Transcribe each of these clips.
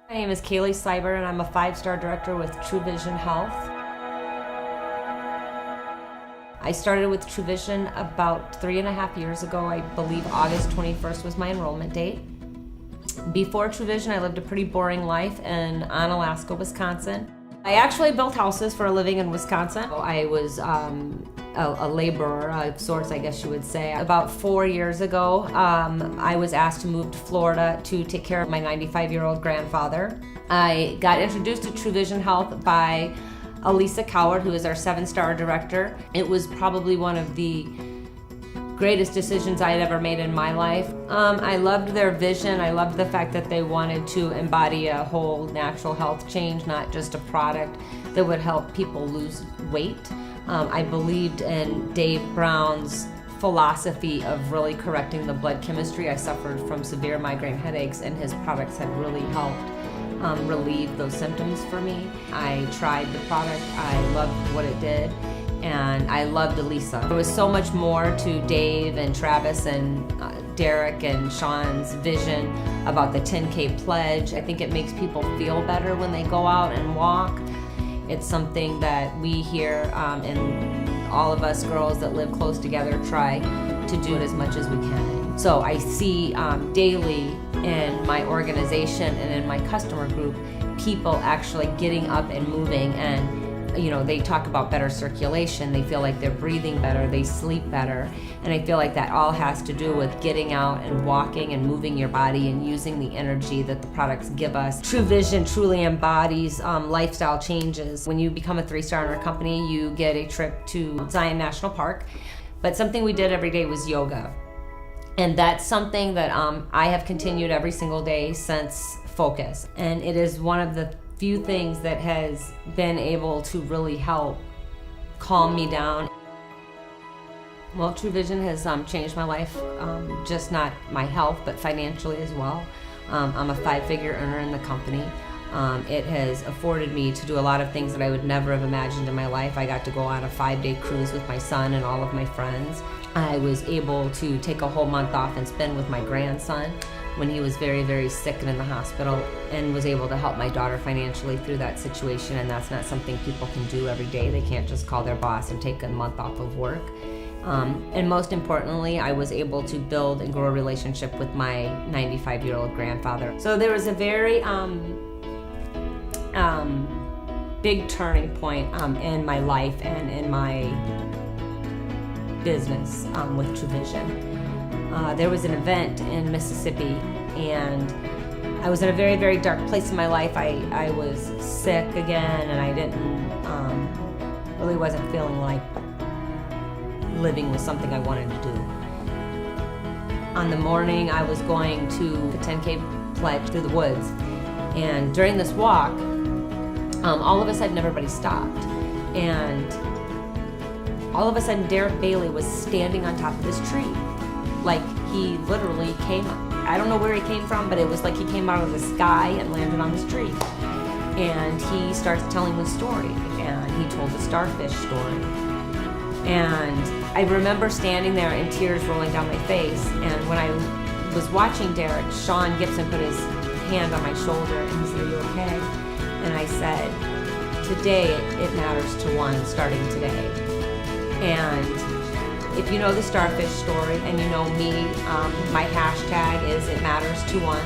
My name is Kaylee Siber, and I'm a 5-star director with True Vision Health. I started with True Vision about 3.5 years ago. I believe August 21st was my enrollment date. Before True Vision, I lived a pretty boring life in Alaska, Wisconsin. I actually built houses for a living in Wisconsin. I was a laborer of sorts, I guess you would say. About 4 years ago, I was asked to move to Florida to take care of my 95-year-old grandfather. I got introduced to True Vision Health by Lisa Coward, who is our 7-star director. It was probably one of the greatest decisions I had ever made in my life. I loved their vision. I loved the fact that they wanted to embody a whole natural health change, not just a product that would help people lose weight. I believed in Dave Brown's philosophy of really correcting the blood chemistry. I suffered from severe migraine headaches, and his products had really helped relieve those symptoms for me. I tried the product, I loved what it did, and I loved Elisa. There was so much more to Dave and Travis and Derek and Sean's vision about the 10K pledge. I think it makes people feel better when they go out and walk. It's something that we here and all of us girls that live close together try to do it as much as we can. So I see daily in my organization and in my customer group, people actually getting up and moving, and they talk about better circulation. They feel like they're breathing better, they sleep better, and I feel like that all has to do with getting out and walking and moving your body and using the energy that the products give us. True Vision truly embodies lifestyle changes. When you become a 3-star in our company, you get a trip to Zion National Park, but something we did every day was yoga. And that's something that I have continued every single day since Focus. And it is one of the few things that has been able to really help calm me down. Well, True Vision has changed my life, just not my health, but financially as well. I'm a 5-figure earner in the company. It has afforded me to do a lot of things that I would never have imagined in my life. I got to go on a 5-day cruise with my son and all of my friends. I was able to take a whole month off and spend with my grandson when he was very, very sick and in the hospital, and was able to help my daughter financially through that situation. And that's not something people can do every day. They can't just call their boss and take a month off of work. And most importantly, I was able to build and grow a relationship with my 95-year-old grandfather. So there was a very big turning point in my life and in my business with True Vision. There was an event in Mississippi, and I was in a very, very dark place in my life. I was sick again, and I really wasn't feeling like living was something I wanted to do. On the morning, I was going to the 10K pledge through the woods, and during this walk, all of a sudden everybody stopped, and all of a sudden Derek Bailey was standing on top of this tree. Like, he literally came, I don't know where he came from, but it was like he came out of the sky and landed on this tree. And he starts telling the story, and he told the starfish story. And I remember standing there and tears rolling down my face. And when I was watching Derek, Sean Gibson put his hand on my shoulder and he said, "Are you okay?" And I said, "Today it matters to one, starting today." And if you know the starfish story and you know me, my hashtag is "It Matters to One."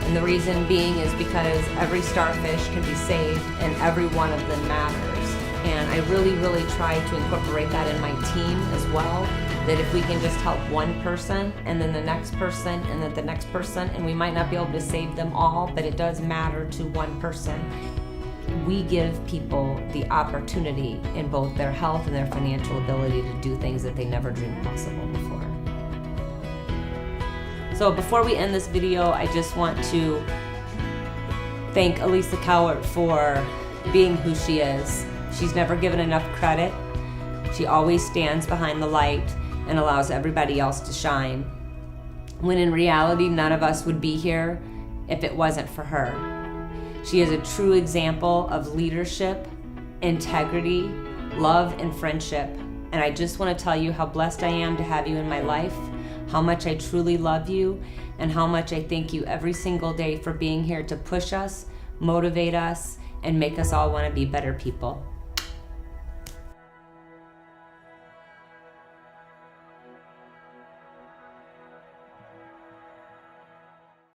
And the reason being is because every starfish can be saved and every one of them matters. And I really, really try to incorporate that in my team as well, that if we can just help one person and then the next person and then the next person, and we might not be able to save them all, but it does matter to one person. We give people the opportunity in both their health and their financial ability to do things that they never dreamed possible before. So before we end this video, I just want to thank Lisa Coward for being who she is. She's never given enough credit. She always stands behind the light and allows everybody else to shine, when in reality, none of us would be here if it wasn't for her. She is a true example of leadership, integrity, love, and friendship. And I just want to tell you how blessed I am to have you in my life, how much I truly love you, and how much I thank you every single day for being here to push us, motivate us, and make us all want to be better people.